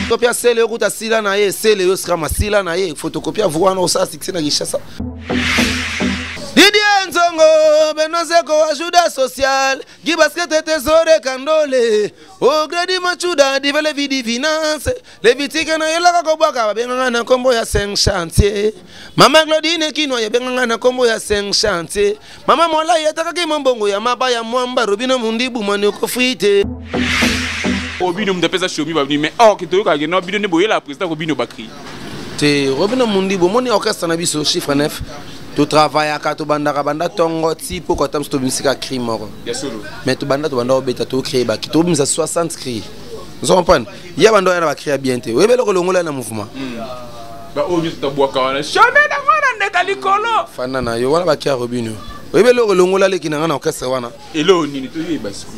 Copia sele route sila na ye, sele yo sera sila na ye, photocopia voix na ça succès na Gishasa. Didier Nzongo, Benozeko ajuda social, Gi basket tesore kandole, O gradi machuda divele vidi finance, le vitike na yela kakobaka benga na kombo ya 5 chantier. Mama Claudine Kino ya benga na kombo ya 5 chantier. Mama Mola yataka kimbongo ya maba ya mwamba Robino Mundibu mani ukofite. Robino mdapeza shomi babni mais oh kitoyoka ke no bino ne boyela président Robino Bakri. Te Robino Mundibu moni orchestre na biso chiffre 9. Tu travailles à Kato Banda Banda Tongo Tipo quand tu musique à crime mort. Mais tu banda obeta tu créer ba qui tu mis à 60 cris. Vous comprenez? Il y a banda va créer bien te. Oui mais le longola na mouvement. Ba o mieux ta bois kana. Jamais na ngana nekalikolo. Fana na yo wala ba kia Robino. Oui mais le longola le kinanga na orchestre wana. Elo nini to ye basku.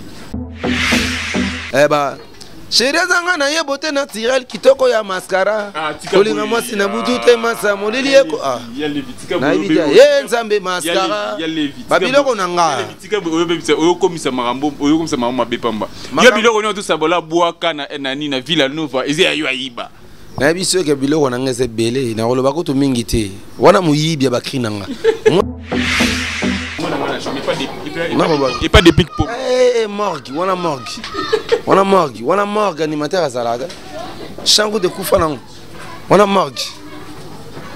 Eh ba chérie zanga na ye beauté naturelle kitoko ya mascara. Kolinga mwasi na butu te masa molili eko ah. Na ibidia ye nzambe mascara. Babiloko nanga. Bitika oyo komisa marambo oyo komisa mama bepamba. Yo biloko nyo to sabola bwaka na enani na Villa Nova eze ayo ayiba. Na biso ke biloko nanga ze belé na koloba ko to mingi te. Wana muyibi ba kri nanga. Et pas de pic pop. Eh morgue, wana morgue. Wana morgue, wana morgue animateur azalaga. Chango de kufa nango. Wana morgue.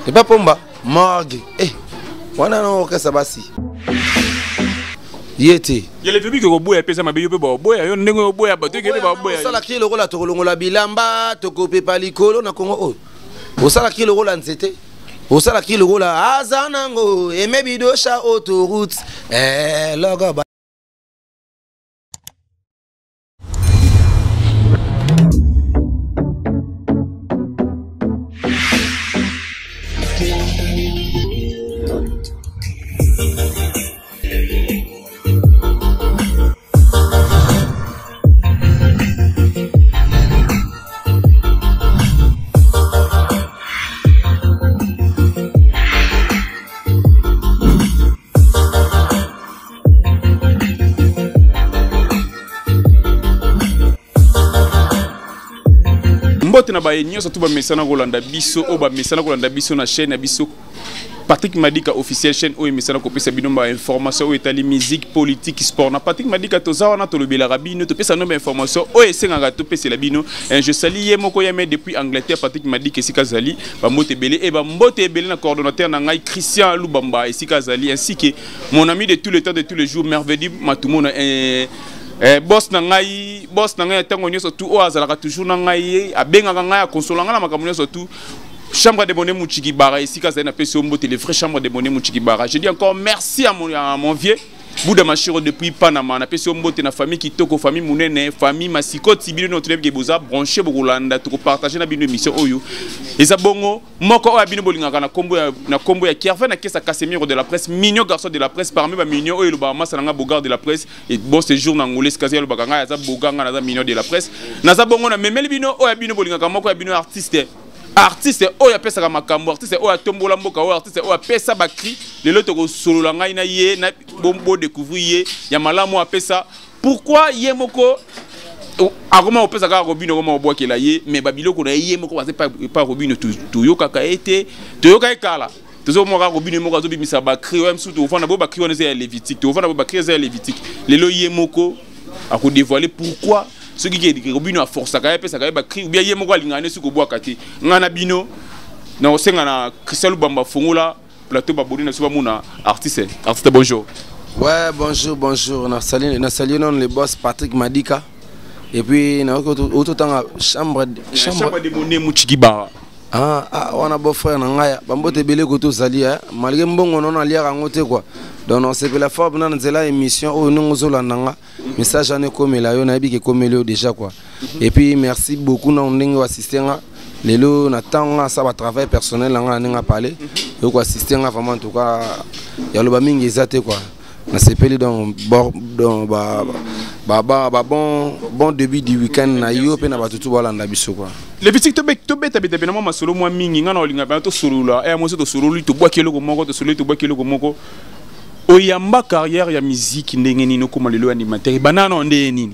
Et pas pomba, morgue. Eh. Wana no okesa basi. Yete. Yele febi ko boya pesa mabe yo pe ba boya yo ndengo boya ba to kele ba boya. Osala ki lokola to kolongola bilamba, to kope palikolo na Congo o. Osala ki lokola nzete. Osala ki lokola azanango emebido sha autoroute. Logo ba mbote na baye nyonso to ba mesana kolanda biso o ba mesana kolanda biso na chaîne biso Patrick Madika officiel chaîne o mesana ko pesa bino ba information o etali musique politique sport na Patrick Madika to zawana to lobela rabino to pesa no ba information o esenganga to pesa la bino je salue ye moko yeme depuis Angleterre Patrick Madika esika zali ba mbote belé et ba mbote belé na coordonnateur na ngai Christian Lubamba esika zali ainsi que mon ami de tout le temps de tous les jours merveilleux Matumona boss na ngai tango nyoso tu o azalaka toujours na ngai abengaka ngai akonsolanga na makambo nyoso tu chambre de monnaie Muchiki Bara ici kaza na peso mbote les frères chambre de monnaie Muchiki Bara. Je dis encore merci à mon vieux Bouda Machiro depuis Panama na peso mbote na famille Kitoko famille Munene famille Masiko Tibino notre lève boza branché Bokolanda to partager na bino émission oyo eza bongo moko o abino bolingaka na kombo ya Kierva na kesa Casemiro de la presse mignon garçon de la presse parmi ba mignon oyo ba massa nga bogar de la presse et bon séjour na ngolé skazi lo bakanga za boganga na za mignon de la presse na za bongo na memeli bino o abino bolingaka moko abino artiste oya pesa makambo artiste oya tombola mboka oya artiste oya pesa bakri lelo to ko solo la ngai na ye na bombo découvrir ye ya malamu apesa pourquoi ye moko akoma opesa ka Robino koma obwakela ye mais babiloko na ye moko pas Robino to yoka ka ete to yoka ekala tozo mo ka Robino moko azobimisa bakri oya msutu ofana bo bakri on eza Lévitique to ofana bo bakri eza Lévitique lelo ye moko ako dévoiler pourquoi ce qui est Robino a force à pesa ka ba cri bien yemo ko lingane su ko bwaka te ngana bino na osenga na Christian Lubamba fongola plateau ba bodina su ba muna artiste bonjour. Ouais bonjour na salut non le boss Patrick Madika et puis na autant chambre de monnaie Muchiki Bara. On a beau frère Nangaya, Bambote Belé Koto Sali, malgré bon on a lié à ngote quoi. Donc on s'est fait la forme dans la émission où nous sommes là, message en comme là, on a dit que comme le déjà quoi. Et puis merci beaucoup non n'engo assisté les lots n'attend ça va travail personnel là on a parlé. Donc assisté vraiment en tout cas, il y a le bamingi exact quoi. On s'est payé dans bon début du week-end na yo pe na batutu wala ndabiso quoi. Les visites to beta bien moi solo moi mingi ngana olinga ba to solo la e mo to solo lui to bwakelo ko moko to solo to bwakelo ko moko oyamba carrière ya musique ndenge nini ko malelo animateur banana ndenge nini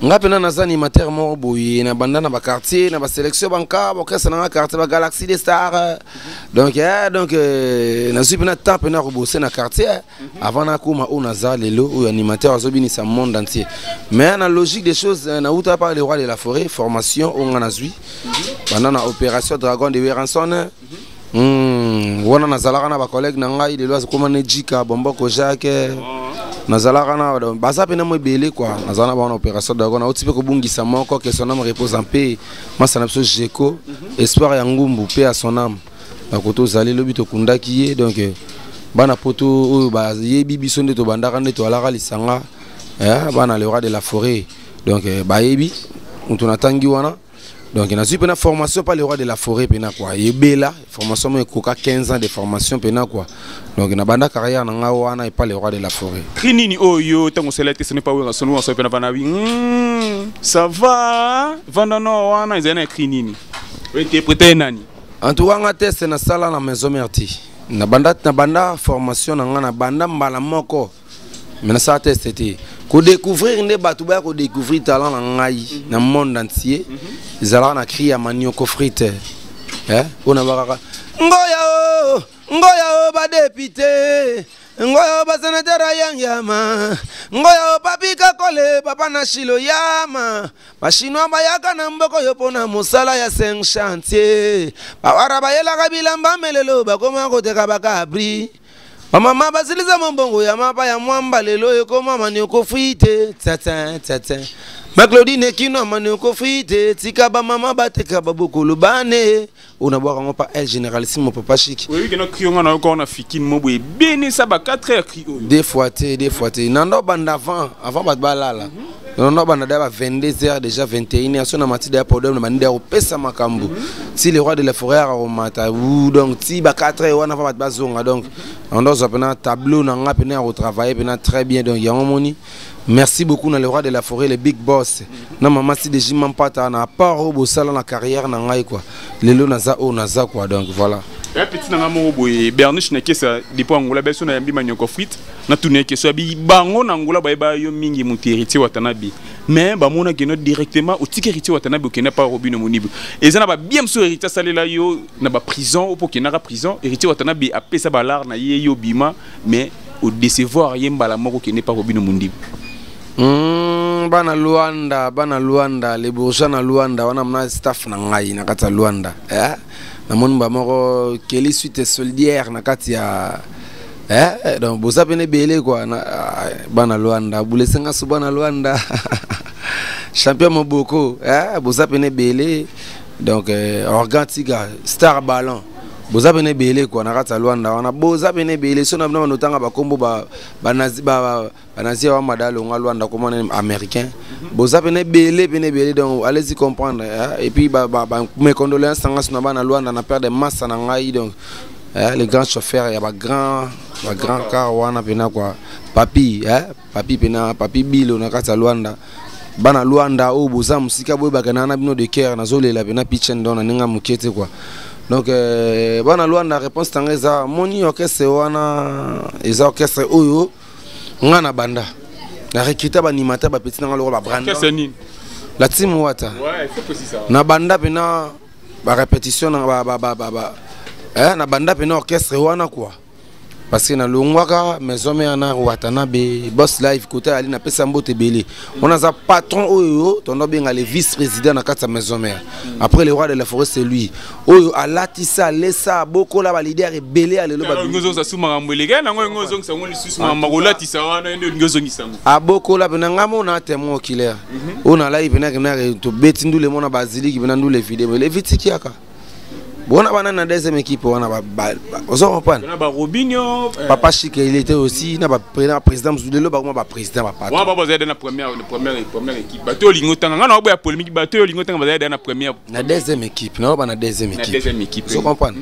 nga pena naza animateur moko boye na banda na ba quartier na ba sélection banka ba kesa na quartier ba Galaxy des Stars donc na suis pena temps pena ko bosser na quartier avant na kuma o naza lelo ou animateur azobinisa monde entier mais na logique des choses na uta par le roi de la forêt formation o nga nazwi banda na opération Dragon de Weranson wana nazalaka na ba collègue na ngai lelo azokoma ne jika bomboko Jacques nazalaka na baza pena mo belé quoi nazana ba na opération Dragon na otipe ko bungisa moko que son âme repose en paix masana biso Jeko espoir ya ngumbu paix à son âme na koto zali lobi to kundaki ye donc bana poto oyo ba yebi biso nde to bandaka nde to alaka lisanga bana le roi de la forêt donc ba yebi on atangi wana donc na suis pena formation par le roi de la forêt pena quoi yebela formation mo koka 15 ans de formation pena quoi donc na banda carrière na nga wana et pas le roi de la forêt Krinini oyo tango selete ce n'est pas wera sonu so pena bana wi ça va vandano wana izana Krinini interpréter nani en tout cas nga test na sala na maison merti na banda formation na nga na banda mbala moko mais na sa test était ko découvrir ne batu ba ko découvrir talent na ngai na monde entier izala na cri ya manioko frite ona bakaka ngoya o ba député ngoya o ba sénateur yama ngoya o papika kole papa na shilo yama ba chinois ba yaka na mboko yo pona musala ya 5 chantier ba wara ba yela kabilamba melelo ba koma ko teka bakabri mama basiliza mbongo ya mapa ya mwamba lelo yekoma manioko frite tata ma Claudine kino manioko frite tika ba mama bateka babokolo bane ona bwaka ngopa el généralissime papa chic oui que no krionga na ko na fikine mo boye beni sa ba 4 heures kri des fois nando banda avant ba balala non banda da 22h déjà 21h sona matida ya problème na banda opesa makambo si le roi de la forêt a romata ou donc si ba 4h wana fa ba zonga donc on doit appeler tableau na nga pena au travailler pena très bien donc ya moni merci beaucoup na le roi de la forêt le big boss na mama si déjà mampata na part au bosala na carrière na ngai quoi lelo naza quoi donc voilà ya petit na mo boye Berniche na kesa depuis Angola beso na yambi manioko frite na tune ke so bi bango na Angola ba yo mingi muteriti watanabi mais ba mona ke no directement au tikeriti watanabi ke na pas robino monibu ezana ba bien so hérité salela yo na ba prison pour ke na prison hérité watanabi a pesa balar na ye yo bima mais au décevoir yembala moko ke ne pas robino monibu bana Luanda les bourgeois na Luanda wana mna staff na ngai na kata Luanda na mon ba moko keli suite soldière na kati ya donc boza pene belé quoi na bana Luanda bulesenga so bana Luanda champion moboko boza pene belé donc organtiga star ballon boza pene belé quoi na kata Luanda wana boza pene belé so na bana notanga ba kombo banazi wa madalo nga Luanda comme américain boza pene belé donc allez-y comprendre et puis mes condoléances na bana Luanda na perdre masse na ngai donc les grands chauffeurs ya ba grand car wana pena quoi papi pena papi bilo na kata Luanda bana Luanda o boza musika boye bakana na bino de cœur na zolela pena pitchen don na ninga mukete quoi donc bana Luanda réponse tangeza moni orchestre wana eza orchestre oyo ngana banda na recruter ba animateur ba petit na lo ba branda la team wata ouais c'est possible ça na banda pena ba répétition na na banda pena orchestre wana quoi parce que na longwaka maison mère na Watanabe boss live côté ali na pesa mbote belé on a za patron oyo tondo benga le vice président na kata maison mère après le roi de la forêt c'est lui oyo alatisa lesa boko la ba leader belé alelo ba ngozo sa suma ngambelega na ngozo sa ngoli susu makolatisa wana ndo ngozo ngisango aboko la bena ngamo na témoin oculaire on a live na to beti ndule mona bazili ki bena ndule vidéo le vitiki aka bona bana na deuxième équipe wana ozo comprendre na ba Robinho papa Chic il était aussi na ba président Zulelo ba kuma ba président ba patron wa ba zaida na première équipe bato lingo tanga ngana obo ya polémique bato lingo tanga ba zaida na première na deuxième équipe na ba na deuxième équipe ozo comprendre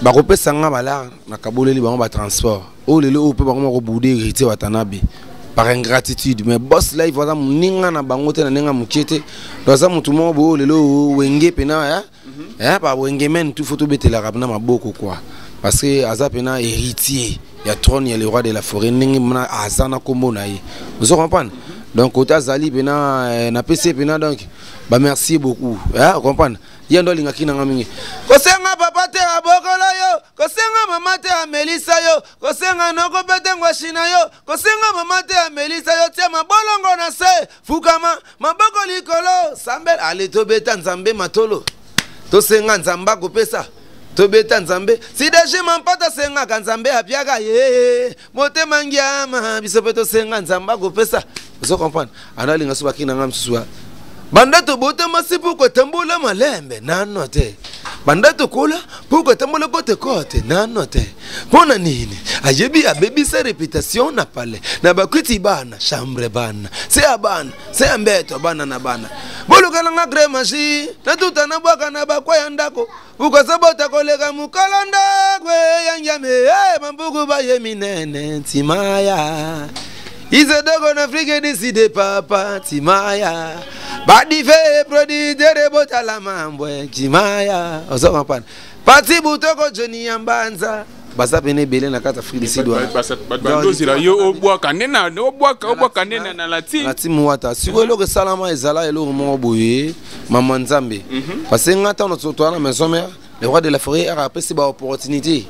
ba kopesa nga bala na kaboleli ba ba transport o lelo o pe ba kuma ko bouder hérité Watanabe par ingratitude mais boss live waza muninga na bango te na ninga mukete doza mutu mo bo lelo wenge pena ba wenge men tout photo betela rabna maboko quoi parce que aza pena héritier ya trône ya le roi de la forêt ningi mna azana kombo na ye vous comprenez Donc côté Zali pena na PC pena donc bah merci beaucoup. Hein, comprendre. Yendo linga kina ngamingi. Kosenga papa te abokolo yo, kosenga mama te amelisa yo, kosenga noko pete ngwashina yo, kosenga mama te amelisa yo, tia mabolongo na se, fukama, maboko likolo, sambel ale to beta nzambe matolo. To senga nzamba kopesa. To beta nzambe, si deje mampata senga kanzambe apiaga ye, mote mangiama, bisope to senga nzamba kopesa. Vous comprenez? Ana linga suba kina ngam susua. Bandato bote masi pour tambola malembe nanote. Bandato kola pour tambola kote nanote. Pona nini? Ajebi a baby sa réputation na pale. Na bakwiti bana chambre bana. C'est abana, c'est ambeto bana na bana. Boluka nga gre maji, na tuta na bwaka na bakwa yandako. Uko sabota kolega mukalonda kwe yangyame. Eh mambugu ba yeminene timaya. Izodogo na Afrique décide papa timaya. Badi fe produit de rebota la mambwe timaya. Ozo comprendre. Parti butoko Johnny Ambanza. Basa pene belé na kata Afrique décide wa. Bandozi la yo obwa kanena, obwa kanena na lati. Lati muwata. Siko lo ke salama ezala elo mo boye maman Nzambe. Parce que ngata on to na maison mère. Le roi de la forêt a appelé ces opportunités.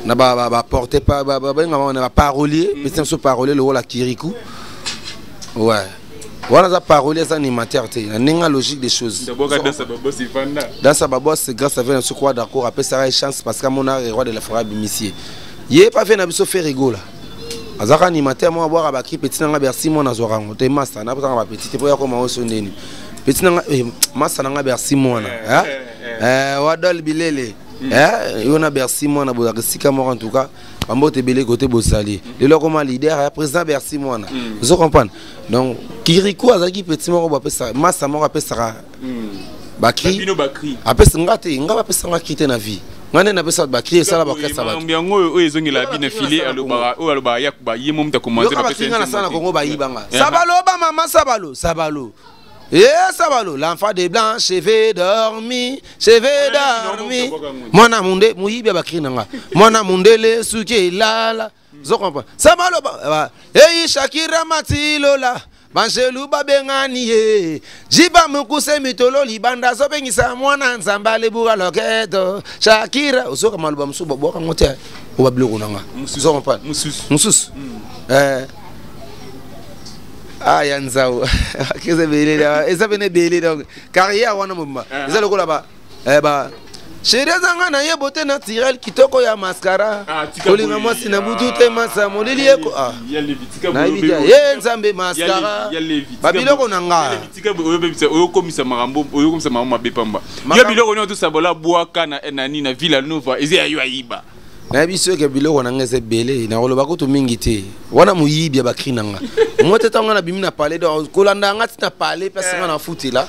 Na ba porter pas ba na parolier, mais c'est parolier le rôle à Kirikou. Ouais. Voilà ça parolier ça animateur té. Na ninga logique des choses. Dans sa babo c'est grâce à ce quoi d'accord après ça chance parce que mon le roi de la forêt bimisier. Yé pas fait na biso fait rigola. Azaka animateur moi boire ba ki petit na bercy mon azorango té master na ba petit pour ya ko ma osondeni. Petit na master na bercy mon hein. Wadol bilele yona Bercy mwana bo sika mo en tout cas bambote belé côté bosali le lokoma leader président Bercy mwana vous comprenez donc Kirikou azaki petit mo ba pesa massa mo ba pesa bakri apesa ngate ngaba pesa ngakite na vie ngane na pesa bakri sala bakasa ba mbiango oyo ezongela bina filé aloba yakuba yemo mta commenter na pesa ngana sana kongo ba yibanga sabalo ba mama sabalo. Et Sabalo, l'enfant des blancs, cheveux dormi. Mon amunde, mouibi bakrinanga. Mon amunde le souké lala. Vous comprenez? Sabalo, hey Shakira Matilola. Banjelou babengani jiba mukuse mitolo libanda sobengisa mwana nzamba lebura loketo Shakira usoka maluba msuba boka ngote obabilo nanga. Vous comprenez? Musus. Ah yanzao keze belé eza bene belé donc carrière wana mumba eza loko là-bas ba chérie zanga na ye beauté naturelle kitoko ya mascara kolinga mwasi na butu te masa molili eko na bidia ye nzambe mascara babiloko nanga oyo komisa marambo oyo komisa mama bepamba yo biloko nyo to sabola bwaka na nani na Villa Nova ezi ayo ayiba na biso ke biloko nanga eze belé na koloba ko to mingi te wana muyibi ya bakri nanga ngote tanga na bimina parler donc kolanda ngati na parler parce que na futi là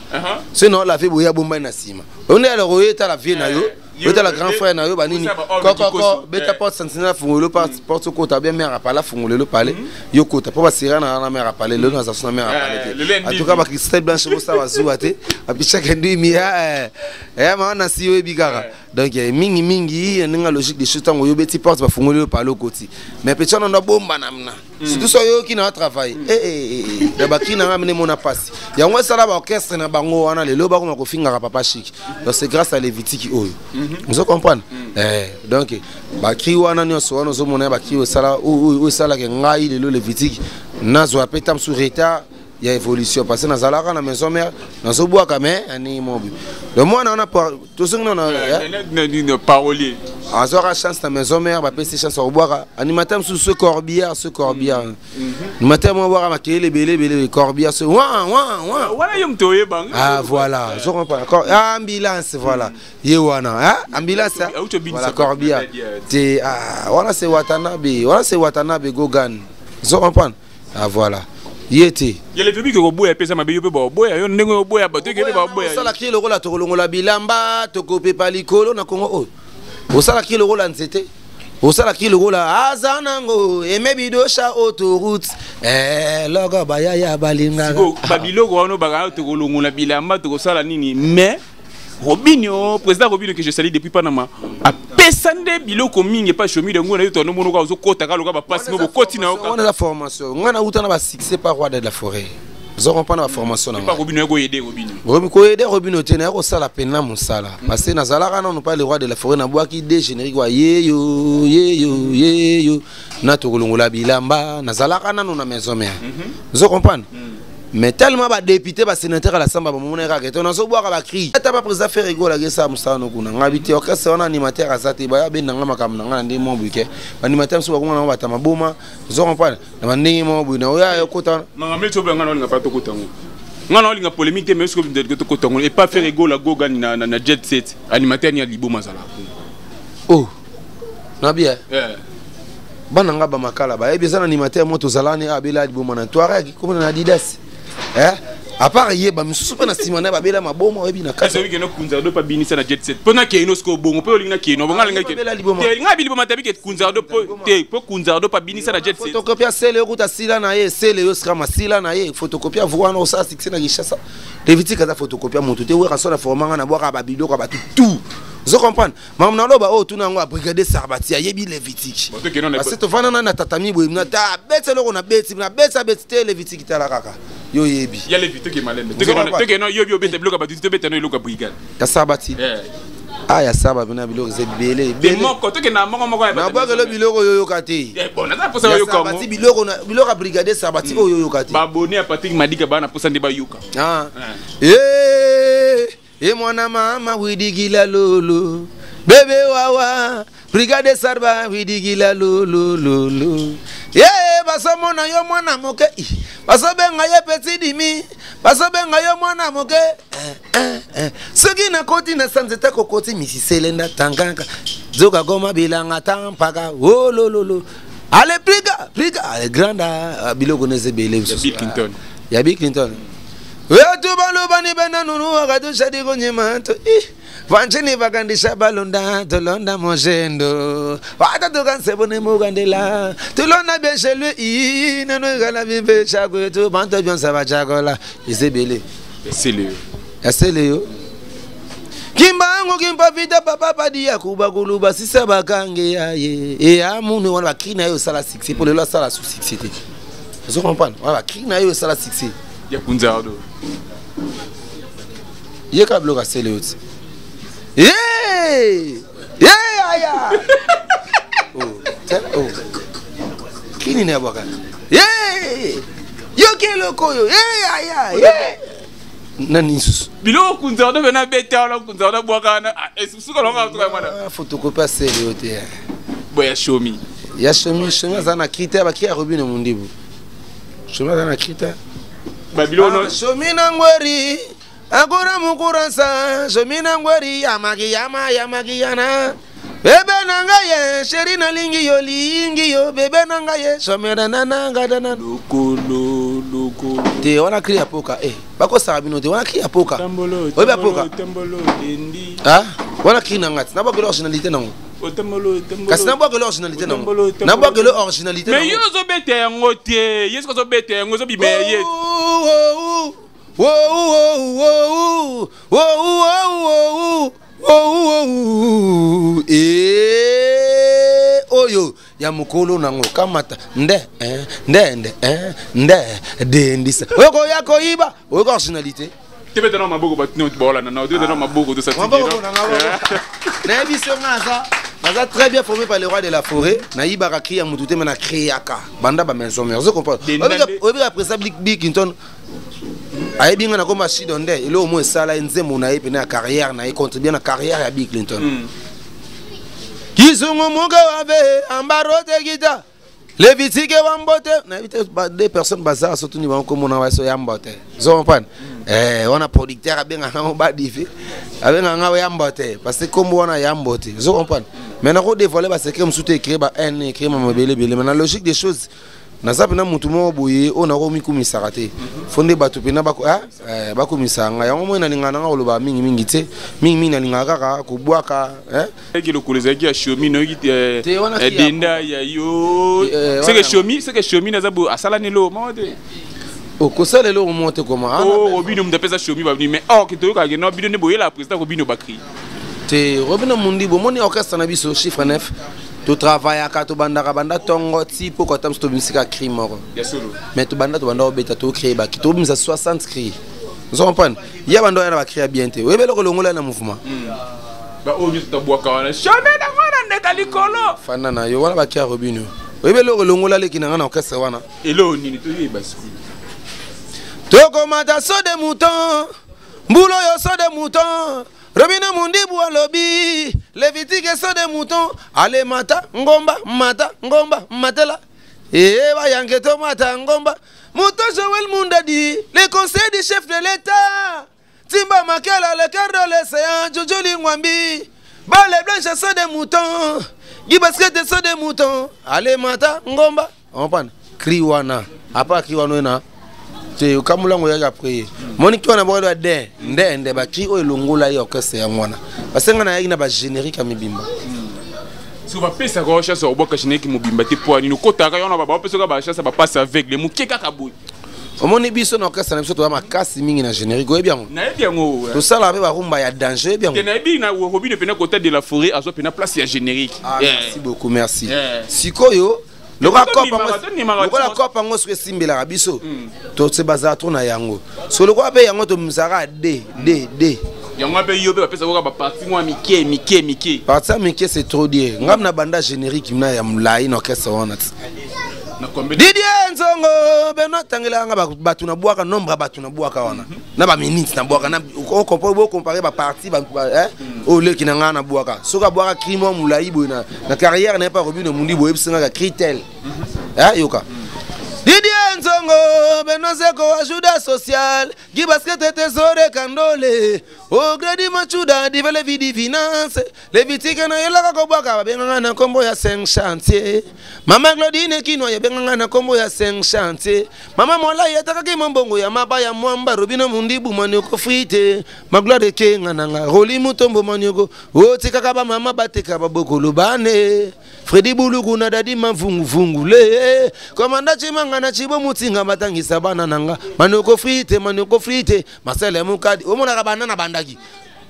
sinon la vie boya bomba na sima on est alors oyeta la vie na yo oyeta la grand frère na yo banini koko beta porte sentinelle fungolo porte kota bien mère parler fungolo parler yo kota po basira na mère parler le na za mère parler en tout cas ba Christelle Blanche bosa wazuate api chaque ndui mi maana si yo bigara donc mingi ninga logique des choses tango yo beti porte ba fungolo parler koti mais petit on a bomba namna surtout so yo qui na travail da baki na ngamene mona passe ya ngwe sala ba orchestre na bango wana le loba ko finga papa chic donc c'est grâce à Levitiki oyo vous comprenez donc ba kri wana nyonso wana zo mona ba kri sala o sala ke ngai le Levitiki nazo apetam sur retard il y a évolution parce que dans la maison mère dans ce bois quand même ani mobi le moi on a tout ce qu'on a parolier azora chance dans maison mère ba pesi chance au bois animateur sous ce corbière animateur moi voir makele belé corbière ce voilà yom toye bang voilà je comprends encore ambulance voilà yewana ambulance voilà corbière te voilà c'est Watanabe Gogan je comprends voilà yete yele vebi ko boya pesa mabe yo pe boya yo ndenge boya bato ke ba boya sala ki lokola to kolongola bilamba to kope palikolo na Kongo o sala ki lokola nzete o sala ki lokola azanango emebido sha autoroute logo baya balinga babiloko wana ba to kolongola bilamba to sala nini mais Robinho président Robinho que je salue depuis Panama a pesande biloko mingi pas chomi de ngona to no monoka zo kota ka loka ba passe mo koti na on a la formation ngana utana ba succès par roi de la forêt zo comprendre la formation na pas Robino ko aider Robino ko aider Robino tena ko sala pena musala parce que na zalaka non pas le roi de la forêt na boaki de générique wa yeyo na to kolongola bilamba na zalaka non na maison mère zo comprendre. Mais tellement ba député ba sénateur à la samba ba mona ka keto na so boaka ba cri eta ba président faire rigola ke sa musano kuna ngabiti okase on animateur azate ba be nanga makam nanga ndi mo buke animateur so ba ngona ba tama boma zo comprendre na mandingi mo bu na oya yokota na ngameli to be ngana nga pa to kotango ngana olinga polémique mais est-ce que de to kotango et pas faire rigola goga na jet set animateur ni libo masala oh na bien bananga ba makala ba ebizana animateur moto zalani abela libo mana toaregi comme na Adidas. À part hier, bah me soupe na simana ba bela maboma webi na kasa. Est-ce que no kunza do pa binisa na jet set. Pona ke ino sko bongo pe olinga ke no bonga linga ke. Te nga bilibo matabi ke kunza do te po kunza do pa binisa na jet set. Photocopia sele okuta sila na ye, sele yo skama sila na ye, photocopia vuana o sa sikse na gishasa. Deviti kaza photocopia moto te we ka so na formanga na boka ba biloko ba tout. Vous comprenez? Mam na loba o tuna ngwa brigade Sarbati ayebi Levitique. Parce que fana na tatami bo na ta betse loko na betse na betsa betse Levitique tala kaka. Yo yebi. Ya Levitique malende. Teke no yobi obete bloka ba tute bete no loka brigade. Ya Sarbati. Ah ya saba bina biloko ze belé. Moko teke na moko na ba ke lo biloko yo kati. Bon na posa yo ko. Sarbati biloko brigade Sarbati o yo kati. Ba boni a Patrick Madika ba na posa ndi ba yuka. Ah. Et mon maman widigila lolo bébé wawa brigade sarba widigila lolo baso mona yo mwana moke baso benga ye petit dimi baso benga yo mwana moke soki na koti na sanzeta kokoti misiselenda tanganga zoka goma bilanga tampaka oh lolo ale briga ale granda biloko neze bele Bill Clinton ya Bill Clinton. Tu balo bani bena nunu agadu shadi konyemanto vanchini vakandisha balonda tolonda mojendo wata tukansebone mugandela tulonda bien chez lui nanu gala bimbe chako tu banto bien ça va chakola isebele esele kimbango kimpa vita papa padia kuba kuluba sisa bakange yaye e amunu wana bakina yo sala succès pour le la sala sous succès. Vous comprenez? Voilà bakina yo sala succès. Ya kunzardo ye ka bloka sele oti aya kini ne aboka yo kelo koyo aya nani sus bilo kunzardo bena beta ala kunzardo bwakana suka longa tuka mwana photocopie sele oti boya shomi zana krita ba ki a Robino mundibu shomi zana krita babilo no shomina ngweri akura mukurasa shomina ngweri yamagi yana bebe nanga ye sherina lingi yo bebe nanga ye shomera nanga dana loko te wana kriya poka bako sabino te wana kriya poka oba poka tambolo dendi wana kriya ngati na bako originalité nango kasi na bako originalité nango na bako originalité nango mais yo zo bete yango te yesko zo bete yango zo bime ye oyo ya mukolo nango kamata nde dendisa oko yako iba oko originalité tebe tena maboko batino bola na tebe tena maboko de satire na biso ngaza naza très bien formé par le roi de la forêt na ibaka kriya mutute mena kriaka banda ba maison mère je comprends obi après ça Bill Clinton ayebi nga na koma shido nde ile au moins sala nzembo na yepe na carrière na contribuer na carrière ya Bill Clinton kizungu munga wave ambarote gita Levitique wambote na vite des personnes bazar surtout ni banko mona waso yambote zo comprendre on a producteur abenga na ba difi abenga nga yambote parce que comme on a yambote zo comprendre mais na ko dévoiler ba secret msuto écrire ba n écrire mabele bele mais la logique des choses naza pena mutu mo boye ona ko mikumisa kate fonde batu pena bako bakumisa nga yango mo na lingana nga oloba mingi te mingi na lingaka ka kubwaka ekilo koleza ki ya shomi no ki denda ya yo c'est que shomi naza bo asala nelo mode ko sala lo monte comment Robino mdapeza shomi ba mais que to ka no bino ne boye la président Robino bakri te Robino Mundibo moni orchestre na biso chiffre 9 tu travaille à to banda tongo tipo ko tam sto musique crime moko mais tu banda obeta to créer ba ki to bimisa 60 cris vous comprenez il y a bando yana ba créer bien te we belo ko longola na mouvement ba o nyuta boaka wana jamais na ngana ndeka likolo fana na yo wala ba kia Robino we belo ko longola le kinanga na orchestre wana elo nini to yi basi toko mata so de mouton mbulo yo so de mouton Robino Mundibo alobi Levitique so de mouton ale mata ngomba matela va yanke to mata ngomba mouton Joël Mundadi le conseil du chef de l'état Timba Makela le cœur de l'océan Jojoli Ngwambi Bale blanche so de mouton Gibasket so de mouton ale mata ngomba on pan kriwana apa kriwana na te kamulango ya prier moniki wana bodo de ndende ba ki o longola yo orchestre ya mwana basenga na yaki na ba générique ya mibimba so ba pesa ko chance oboka générique mobimba te poani no kotaka yona ba pesa ko ba chance ba passe avec le mukeka kaboy omoni biso na orchestre na biso to makasi mingi na générique o bien na bien ngo to sala ba rumba ya danger bien na bien na Robino pena côté de la forêt azo pena place ya générique merci beaucoup merci sikoyo loka kopa ngo soke simbela rabiso to se baza to na yango so loka pe yango to mzara d yango pe yo pe pesa ko ba parti moi mike parti mike c'est trop dire ngam na banda générique na ya mlai na orchestre wana Didier Nzongo beno tangela nga batu na bwaka nombre batu na bwaka wana na ba minutes na bwaka na o comparer ba parti ba o le kinanga na bwaka soka bwaka crimo mulai boina na carrière na pas Robino Mundibo ebsinga ka critel yoka Didier Nzongo beno zeko ajuda social gi basket tesore kandole o gradi machuda divele vidi finance le vitike na yela ko bwaka benga na kombo ya 5 chantier Mama Claudine Kino ya benga na kombo ya 5 chantier Mama Mola yataka ki mbongo ya mabaya mwamba Robino Mundibo manioko frite Magloire kenga nanga roli mutombo manioko o tikaka ba mama bateka ba bokolo bane Freddy Bulugu na dadi mavungu le komanda chimanga na chibo mutinga batangisa bana nanga manioko frite Marcel Mukadi omona ka banana bandaki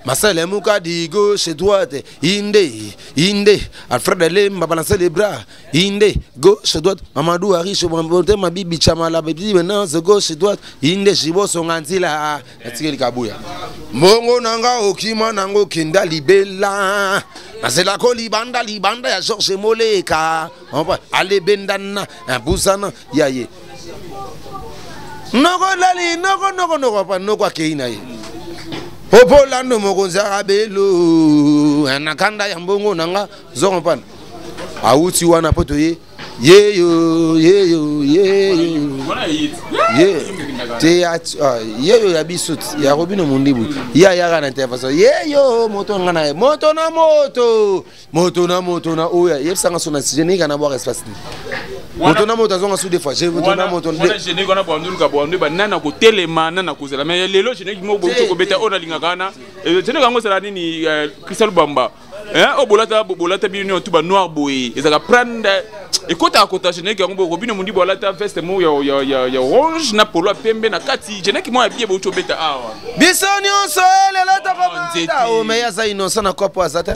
Marcel Mukadi gauche droite inde Alfred Lemba balancer les bras inde gauche droite Mamadou Ariche bonte mabibi chamala bibi maintenant gauche droite inde jibo songanzila atikeli kabuya mbongo nanga okima nango kinda libela Nazela ko libanda ya Georges Moleka ale bendana busana yaye noko lali noko pa noko akeina ye Popolando mokonza kabelo anakanda ya mbongo nanga zokompana auti wana poto yeyo yeyo ya bisut ya Robino Mundibo ya kana intervention yeyo moto ngana moto na oya yebsanga sona générique na boire espace moto na moto azonga sous des fois je moto na moto wana générique na boandulu ka boandu ba nana ko telema nana ko zela mais lelo générique mo boto ko beta ona linga kana générique ngo sala nini Crystal Bamba o bolata bino tout ba noir boy ezaka prendre ekota akota générique ngo Robino Mundibo bolata veste mo ya orange na polo pembe na kati générique mo ya bien bo beta awa bisoni onso lelo to ko o meya za innocent na kopo azata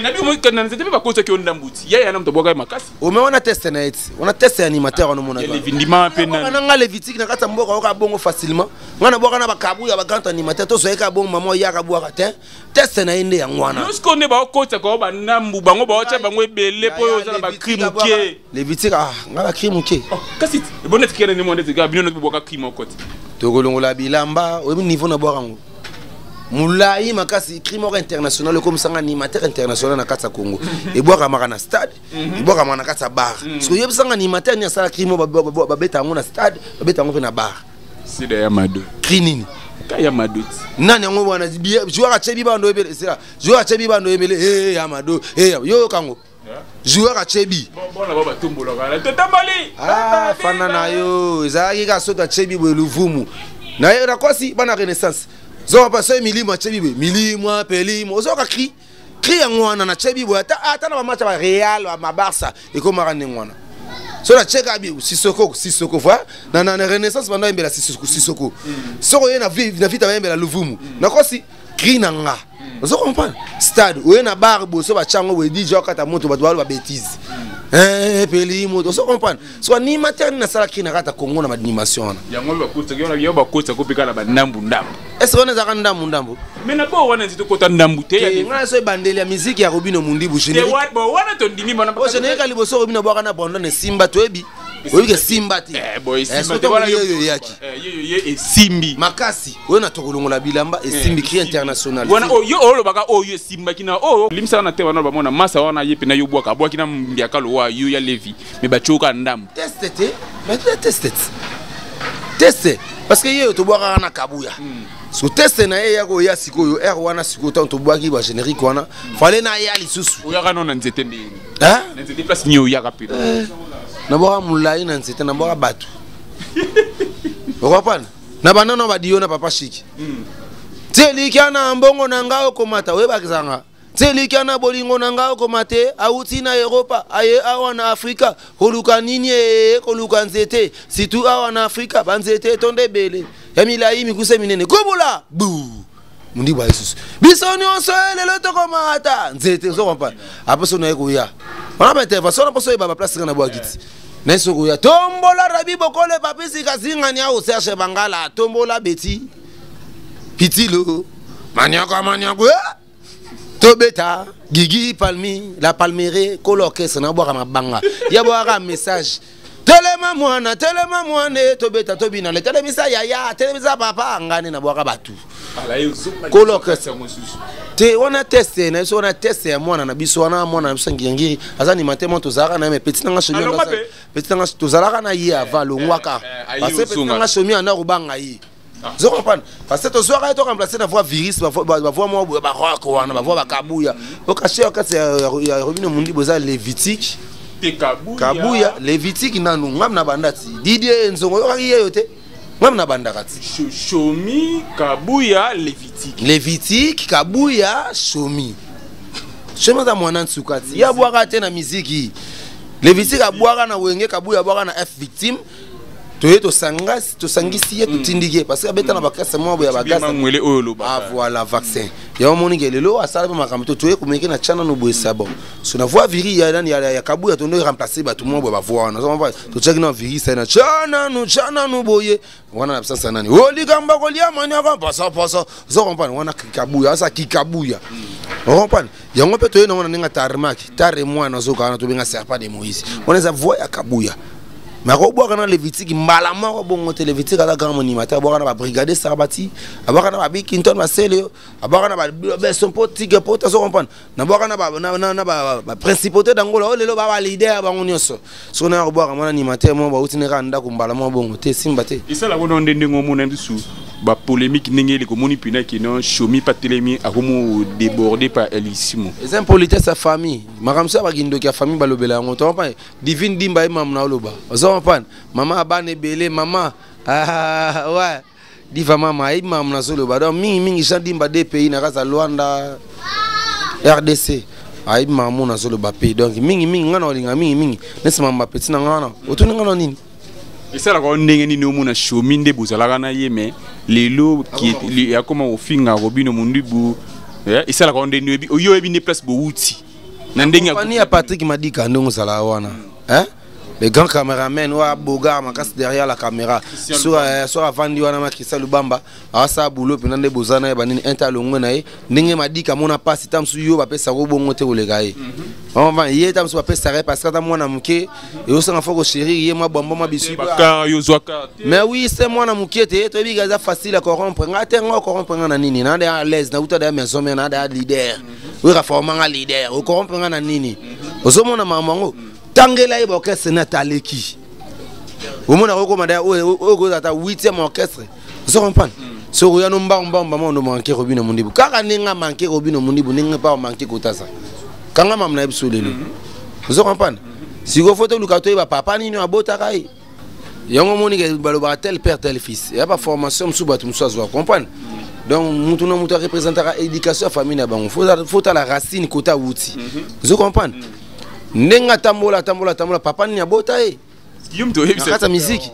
na bi mo kana nzete ba kosa ki onda mbuti ya na mtoboka makasi o me wana test na it wana test animateur no mona le vindima pena na ngale vitique na kata mboka ka bongo facilement ngana boka na bakabu ya ba grand animateur to so ka bongo mama ya ka boka test na inde ya ngwana no skone ba kosa ko ba nambu bango ba ocha bango ebele po yo za ba crime ke le vitique ngala crime ke kasi bonnet kene ni monde ga bino no boka crime ko to golongola bilamba o niveau na boka ngo Moulai makasi crime international comme ça animateur international na kata Congo et boka makana stade et boka makana kata bar parce que yebsanga animateur ni sala crime ba beta ngona stade ba beta ngona na bar c'est de Yamadou crinini ka Yamadou nani ngo bwana joueur a chebi bando ebele c'est joueur a chebi bando ebele Yamadou yo kango joueur a chebi bon baba tumbola kana tetambali fana na yo ezaki ka sota chebi bo luvumu na era kosi bana renaissance zo pa se milimo chebibe milimo pelimo zo ka cri ngwana na chebibo ata na match ba Real ba Barça e ko mara ngwana so la cheka bi Sissoko fa na renaissance banda mbela Sissoko soko ye na vita ba mbela Luvumu na kosi cri nanga Vous comprenez? Stade, où est-ce barbe, so va chango, où est DJ kata moto, va doit bêtise. Peli moto, vous comprenez? Soit ni materne na sala qui n'a pas Congo na animation. Yango ba kota, yango ba kota ko pika la ba ndambu ndambu. Est-ce qu'on est à ndambu ndambu? Mais na ba wana nzito kota ndambu te ya. Ngana so bandeli ya musique ya Robino Mundibu générique. Te wa ba wana to ndimi bana. O générique ali boso Robino bwa kana Brandon ne Simba to ebi. Oyi ke Simba te. Boy Simba te wana yo yaki. Yo e Simbi. Makasi, oyo na tokolongola bilamba e Simbi cri international. Wana o yo olo baka o yo Simba kina o limisa na te wana ba mona masa wana yepe na yo bwaka bwa kina mbiaka lo wa yo ya Levi. Me ba choka ndambu. Testete, mais testete. Teste parce que yo to bwa kana Kabuya. So teste na ya ko ya sikoyo er wana sikoyo to bwa ki ba générique wana. Fallait na ya lisusu. O ya kana na nzete ndi. Hein? Na nzete place nyo ya kapita. Na boka mulai na nzete na boka batu. Okopana? Na banana ba diyo na papa shiki. Teli kana mbongo na ngao komata we bakizanga. Teli kana bolingo na ngao komate auti na Europa aye awa na Afrika koluka nini koluka nzete situ awa na Afrika banzete tonde bele. Yamila yi mikuse minene kubula bu. Mundi ba Yesus. Bisoni onso lelo to komata nzete zo kompa. Aposo na eko ya. On a pas intervention, on a pas eu la place dans la boîte. Nesukuya tombola rabi bokole papisi kazinga nya o Serge Bangala tombola beti pitilo maniako tobeta Gigi Palmi la Palmere koloke na boka mabanga ya boka message telema mwana tobeta tobina le telemisa ya telemisa papa ngane na boka batu koloke te wana teste na so na teste ya mwana na biso wana mwana na biso ngingiri azani matemo to zaka na me petit nga shomi na petit nga to zalaka na yi avant le ngwaka parce que petit nga shomi na rubanga yi zo comprendre parce que to soka to remplacer na voix virus ba voix mo ba rock wana ba voix ba Kabuya o caché o kase ya Robino Mundibu za Levitique te Kabuya Levitique nanu ngam na bandati Didier Nzongo yo kakiye yote ngam na bandakati Shomi Kabuya Levitique Kabuya Shomi za mwana nsukati ya bwaka te na miziki Levitique abwaka na wenge Kabuya abwaka na F victime to sangisi ye to tindike parce que beta na bakasa mo ya bagasa ngwele oyo ba voilà vaccin ya moni gelelo asala ba makamto to ekomeke na chana no boyesa bon so na voix viri ya nani ya Kabuya to no remplacer ba tout mo ba voix na so to check na viri sa na chana no boye wana na absence nani oli gamba ko lia manya ko poso zo comprendre wana Kabuya asa Kabuya on comprendre yango pe to ye na wana ninga tarmaki tare mwana zo kana to benga serpa de Moïse wana za voix ya Kabuya mais quand on a les Levitique malamment bon les Levitique à la grande animateur on a la brigade Sarbati on a la Bikinton Marcelio on a la son pote pote ça comprendre on a la principauté d'Angola le ba leader ba onyoso so na boire mon animateur mo ba utinera nda ko malamment bon te simbate isa la bono ndenge ngomo na bisu ba polémique ndenge ko moni pina ki non Shomi patelemi akomo débordé par Elissimo les impolitesse sa famille makamsa ba gindo ki famille ba lobela ngo to pa divine dimba e mam na loba maman abane belé maman ouais diva mama et maman na solo ba donc mingi jandimba des pays na kasa Luanda RDC ay maman na solo ba pays donc mingi ngana olinga mingi nesi mama petit na ngana otuni ngana nini esala ko ndenge nini omona Shomi nde bozalaka na ye mais lelo qui ya koma ofinga Robino Mundibu esala ko ndenge oyo ebi ne place bo wuti na ndenge ya Patrick Madika ndongo sala wana hein. Les grands caméramens ou Boga makas derrière la caméra soit avant di wana Christian Lubamba asa boulot pendant des bozana ba nini interlongo na ye ndenge Madika mona passe tamsu yo ba pesa ko bongo te olega ye on va ye tamsu ba pesa parce que mwana muke et au sang foko chéri ye ma bombo ma bisu mais oui c'est mwana muke te to biga za facile à corrompre ngate ngo corrompre na nini na à l'aise na uta da maison mais na da leader oui reformant leader o corrompre na nini ozo mona mamango tangela iba orchestre na taleki omona ko komanda o go ata 8e orchestre so comprendre so ya no mbamba mondo manke Robino Mundibu kaka ninga manke Robino Mundibu ninga pa manke kotasa kanga mamna ebiso lelo so comprendre si go photo lukato iba papa nini abota kai yango moni ke baloba tel père tel fils ya pas formation msuba tumswazo comprendre donc mutu no mutu représentera éducation famille na bango faut la racine kota wuti so comprendre nenga tambola papa ni abota e yumto hebisa kata musique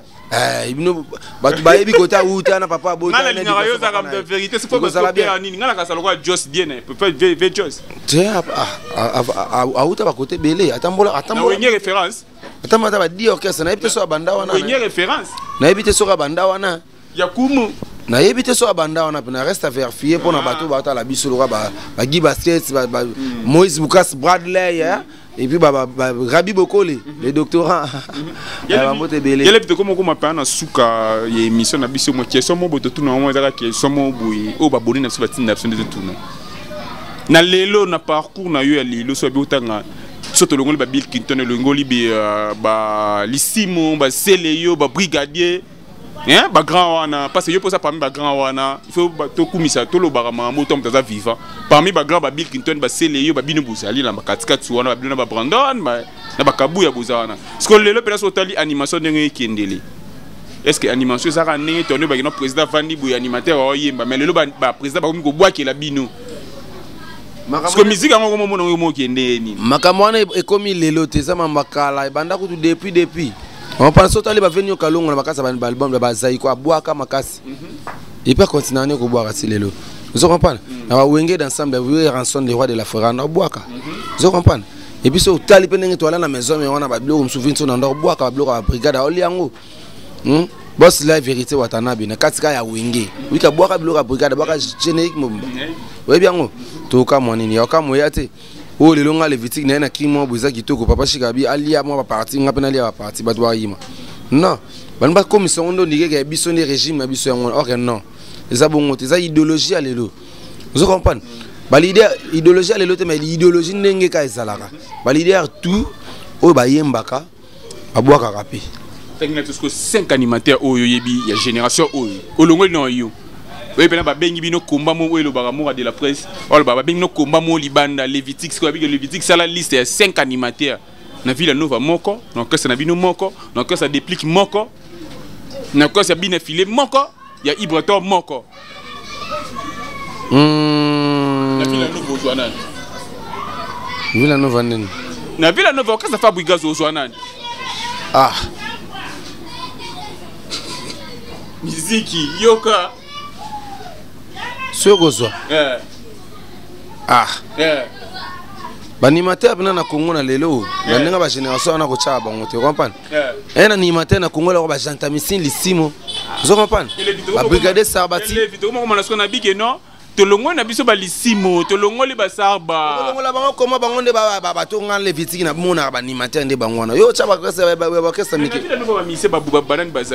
ibino batu bayebi kota uta na papa bota na linga yo za comme de vérité c'est pas parce que père nini ngala ka saloko Jos bien peut pas ve Jos uta ba côté belé atambola une référence atamata ba di orchestre na ebite so banda wana une référence na ebite so banda wana yakumu na ebite so banda wana na reste à vérifier pour na bato ba ta la biso lo ba Guy Basket Moïse Boukas Bradley et puis Rabi Bokole les doctorants ya mote belé yele bito comme ma pa na suka ya émission na biso mo question mo boto tuna mo ezaka question mo boui o ba boni na so batinda so de tuna na lelo na parcours na yo ya lelo so bi utanga soto longoli ba Bill Clinton longoli ba Lissimo ba Seleyo ba brigadier hein ba grand wana parce que yo posa parmi ba grand wana il faut to kumisa to lo barama moto mtaza vivant parmi ba grand ba Bill Clinton ba Seleyo ba bino buzali na ba katikati wana ba bino ba Brandon na ba kabuya buzana parce que lelo pela so tali animation ndenge ekendele est-ce que animation ça ra ndenge tourner ba kino président Fandi Boy animateur o yemba mais lelo ba président ba ko bwaki la bino parce que musique yango mo mono mo kende ni makamwana ekomi lelo te za makala banda kutu depuis on pense que les venir kalongo na bakasa ba album ba zaiko abwaka makasi et puis continuer ko boire si lelo vous comprenez na ba wenge d'ensemble vous rançon des rois de la forêt na bwaka vous comprenez et puis so tali penenge to ala na maison mais on a ba bloko msouvenir so na ndo bwaka ba bloko ba brigade oli yango boss la vérité watanabi na katika ya wenge wika bwaka bloko ba brigade bwaka générique momba oui bien ngo to ka monini ya ka moyate o le longa le vitique na kimo buza kitoko papa shikabi alia mo ba parti ngape na lia ba parti ba doit yima non ban ba commission ndo ndike ke biso ni régime na biso yango ok non eza bongo te eza idéologie alelo vous comprenez ba leader idéologie alelo te mais idéologie ndenge ka ezalaka ba leader tout o ba yembaka abwaka kapi tekna tout ce que 5 animateurs oyo yebi ya génération oyo olongoli no yo. Oui, ben là, bengi bino combat mo le baramour de la presse. Oh le baba bengi no combat mo libanda Levitique, quoi que Levitique ça la liste est 5 animateurs. Na Villa Nova moko, donc que ça na bino moko, donc que ça déplique moko. Na que ça bine filé moko, il y a Ibrato moko. Na Villa Nova Joanan. Villa Nova nen. Na Villa Nova que ça fa Brigazo Joanan. Ah. Miziki yoka. Sokozwa. Ah. Banimateur bina na Congo na lelo. Bandenga ba génération na ko tcha bango te comprendre. Un animateur na Congo la ba Jantamisin Lissimo. Vous comprenez? Ba brigade Sarbati. Le vidéo mo na sona bike non. Tolongo na biso ba Lissimo, tolongo le ba Sarba. Tolongo la bango comment bango nde ba to ngan le vitiki na mona ba animateur nde bango na. Yo tcha ba kesa miki.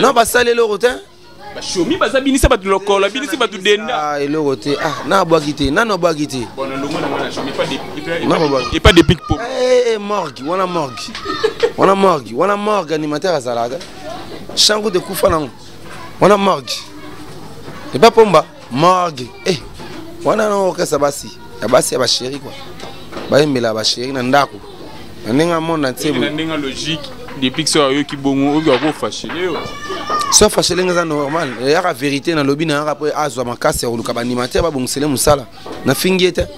Non ba salelo rotin. Shomi baza binisa batu lokola binisi batu denda ah eloko te ah na bwakite na no bwakite bon longo na ngana shomi pas de pic pop morgue wana morgue animateur azalaka chango de kufa nango wana morgue et pas pomba morgue wana no kesa basi ya basi ya ba chéri quoi ba yembela ba chéri na ndako ndinga monde ntebo ndinga logique des pixels yo ki bongo o ko fâcher soit fâché c'est normal il y a la vérité dans lobby na après azwa makasi ya luka ba animateur ba bongsele musala na fingiete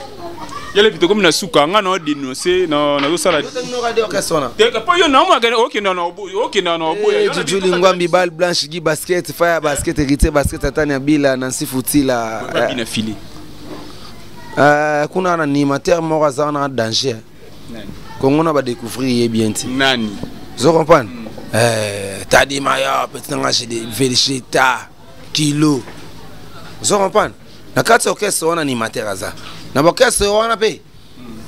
yele bito comme na suka nga na dénoncer na zo sala no radio kasona te ka po yo na mo ga OK na obo Julie Ngwambi Bal Blanche Guy Basket Fire Basket Héritier Basket Tania Bila Nancy Futila bina fili kuna na animateur mo za na danger Congo na ba découvrir bien ti nani vous comprenez Tadi Maya petit ngasi de Velcheta kilo vous comprenez na kati orchestre wana animateur aza na orchestre wana pe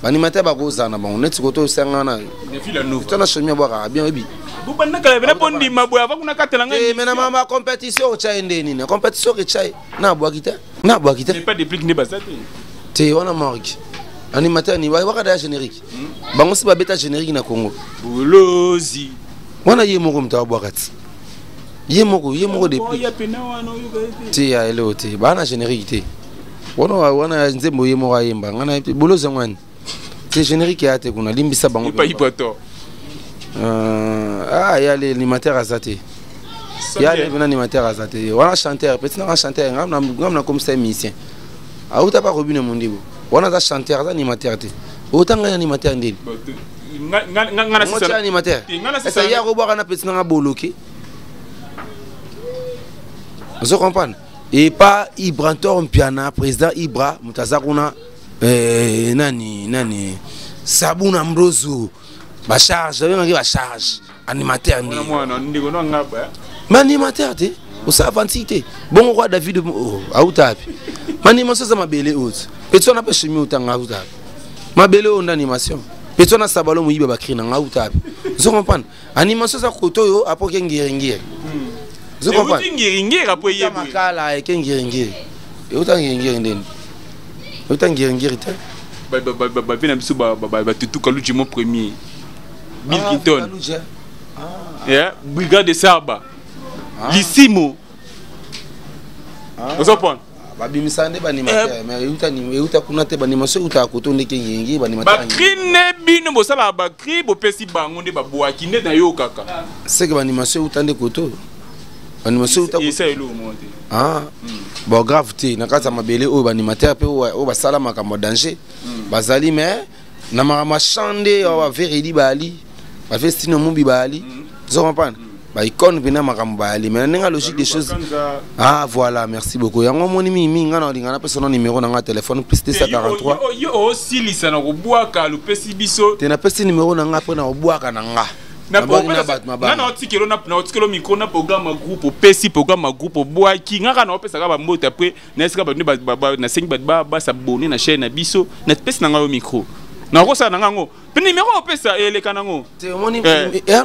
animateur ba goza na bon net ko to sangana ne Villa Nova tana chemia bwa bien ebi bu banna kala bena pondi maboya va kuna katela ngani mais na mama compétition cha ndeni na compétition ke chai na bwa kita ne pas de plique ne basate te wana morgue animateur ni wa ka da générique bango si ba beta générique na Congo bolozi wana ye moko mta bwakati ye moko depuis ti ya ele te bana générique te wana nzembo ye moko ayemba ngana bolozi ngwani te générique ya te kuna limbisa bango pas hypoto ya le animateur azate ya le animateur azate wana chanteur petit na chanteur ngamna comme ça musicien auta pas robine mondibo wana za chanteur za animateur te otanga animateur ndeni ngana animateur essa ya ko bwa kana petit na boloki Vous comprenez? Et pas Ibrantor Mpiana, président Ibra, Mutazakuna, nani, Saboun Ambroso, ba charge, ba charge, animateur. Mais animateur, tu sais, avanti, bon roi David, Aoutapi. Ma animation, ça m'a belé haute. Personne n'a pas chez moi, Aoutapi. Ma belé en animation. Personne n'a sabalon, Mouiba Bakri, Aoutapi. Vous comprenez? Animation, ça koto, après qu'il y ait je comprends. Makala et Kengiringiri. Et autant Giringiri. Autant Giringiri. Tout Kalouji mon premier. Bill Clinton. Brigade de Sarba. Lissimo. Vous comprenez? Babimisande banimateur mais uta kunate banimation uta kotonde Kengiringiri banimateur. Bakrine bino bosala bakri bo pesi bangonde babwaki ne na yo kaka. C'est que banimation utande koto. Animation bon grave te nakata mabele o animateur pe o basala makambo danger bazali mais na makama chande o veridi bali ba vestino mumbi bali vous comprenez ba icône bina makambo bali mais na logique des choses voilà merci beaucoup yango moni mimi ngana lingana pe son numéro na nga téléphone plus 243 yo aussi lisana ko boaka lu pesi biso te na pesi numéro na nga pe na boaka na nga na otikelo micro na programme groupe pesi programme groupe boaki ngaka na opesa ka ba mbote après na esika ba na sengi ba s'abonner na chaîne na biso na pesi na nga micro na ko sa na ngo pe numéro opesa eleka nango te moni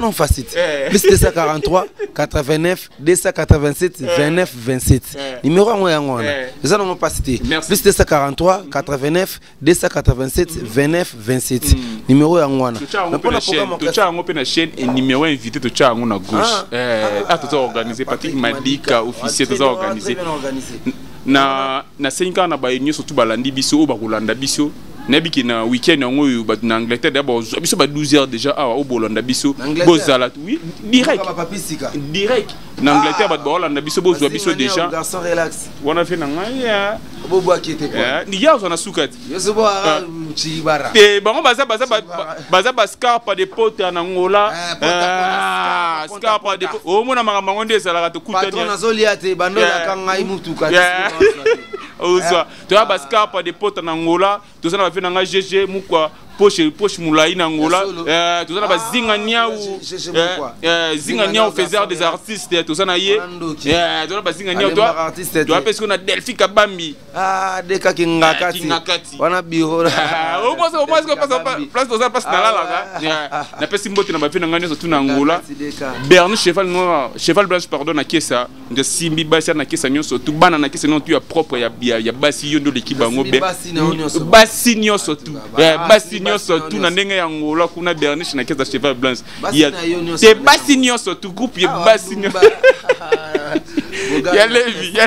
non facile plus 243 89 287 29 27 numéro ngo yango na eza non pas cité plus 243 89 287 29 27 numéro yango na pona programme to cha ngo pe na chaîne et numéro invité to cha ngo na gauche to organiser Patrick Madika officiel to organiser na 5 ans na ba yenyo surtout balandi biso ba kolanda biso Nebi na week-end en Angleterre d'abord biso ba 12 heures déjà au Bolanda biso bozala oui direct en Angleterre ba Bolanda biso bozwa biso déjà garçon relax on a fait na ngaya bobo qui était quoi ni ya on a soukati yo boa chibara te bango baza scarpa de pote en Angola scarpa de o mona manga ngonde sala to kutani patron azolia te bandola kanga imutuka ozwa to ba scarpa de pote en Angola to ça na fait na GG mukwa poche moulai na Angola tout ça na ba zinga niao faiseur des artistes tout ça na ye tout ça ba zinga niao toi parce qu'on a Delphi Kabambi deka kingakati wana biro au moins place pour ça passe na la na pesi mbote na ba fe na ngani surtout na Angola Bernou cheval blanche pardon na kesa de simbi basi na kesa nyonso tout bana na kesa non tu propre ya basi yondo l'équipe bango basi nyonso tout basi tout na ndenge ya Angola kuna Berniche na kesa cheval blanche ya te basi nyonso tout groupe ya basi nyonso ya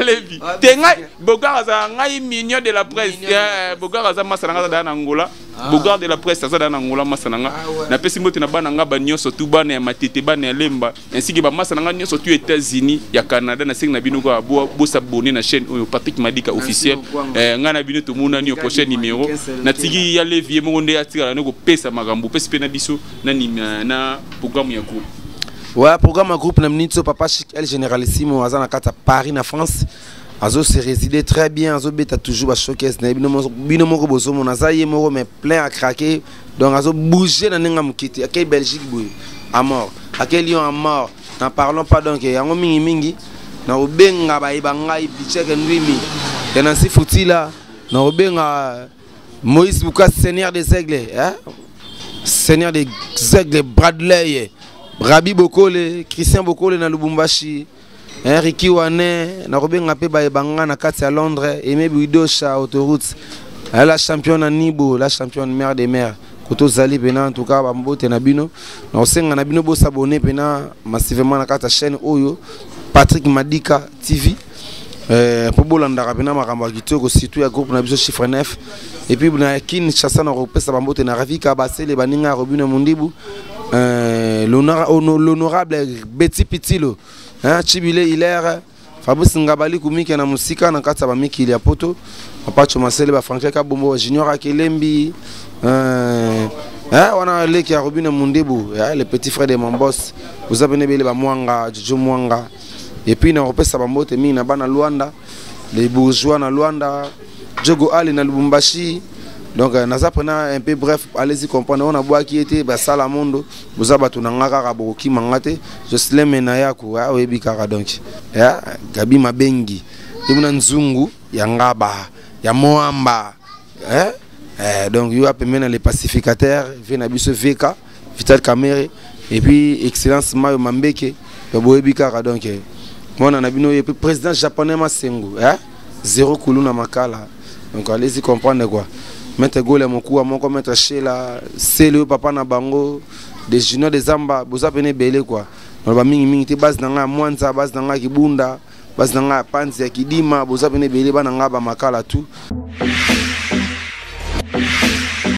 levi te ngai Bogar za ngai mignon de la presse Bogar za masana za na Angola Bogar de la presse za na Angola masana nga na pesi mbote na bana nga ba nyonso tout bana ya matete bana ya lemba ainsi que ba masana nga nyonso tout États-Unis ya Canada na singa na bino ko bo s'abonner na chaîne Patrick Madika officiel nga na bino to mona ni au prochain numéro na tigi ya levi mo nde atira na ko pesa magambo pesi pe na biso na programme ya groupe. Ouais, programme groupe Namnitso Papa Chic El Généralissimo Azana Kata Paris na France. Azo se résider très bien, Azo beta toujours à showcase na bino moko bozo mon azaye moko mais plein à craquer. Donc Azo bouger na nenga mukiti. Akay Belgique boy à mort. Akay Lyon à mort. N'en parlons pas donc yango mingi na obenga ba ibanga ibicheke ndwimi. Yana si futila na obenga Moïse Bouka Seigneur des Aigles, hein? Seigneur des Aigles Bradley. Rabi Bokole, Christian Bokole na Lubumbashi, Ricky Wane, na Robenga pe ba ebanga na kati à Londres, Aimé Bouidosha autoroute. La championne à Nibo, la championne mère des mères. Koto Zali pena en tout cas ba mbote na bino. Na osenga na bino bo s'abonner pena massivement na kati chaîne Oyo Patrick Madika TV. Pour bolanda rapena makambo kitoko surtout ya groupe na biso chiffre 9 et puis na kin chassa na repesa ba mbote na Rafika Basele baninga Robina Mundibu. L'honorable Betty Pitilo, Chibile Hilaire, Fabrice Ngabali Kumike na musika na kata ba mikili ya poto, Papa Chomasele ba Franck Kabombo Junior Akelembi, wana leki ya Robina Mundibu, le petit frère de mon boss, vous avez nebele ba Mwanga, Jojo Mwanga, et puis na repesa bambote mingi na bana Luanda, les bourgeois na Luanda, Jogo Ali na Lubumbashi. Donc naza prena un peu bref, allez-y comprendre, on a bois qui était ba sala mondo, boza batu na ngaka ka boki mangate, Jocelyn Menaya ku a oyebi kaka donc. Ya Gabi Mabengi, ibuna Nzungu ya Ngaba, ya Moamba. Donc il y a même les pacificateurs, vient biso VK, Vital Kamere et puis excellence Mayo Mambeke, boyebi kaka donc. Moi na bino et puis président japonais Masengo, zéro kuluna makala. Donc allez-y comprendre quoi. Maître Gole Mokoua, mon maître Sheila, c'est le papa na bango, des juniors des Zamba, boza pene belé quoi. On va mingi te base nanga Mwanza, base nanga Kibunda, base nanga Panzi Kidima, boza pene belé ba nanga ba makala tout.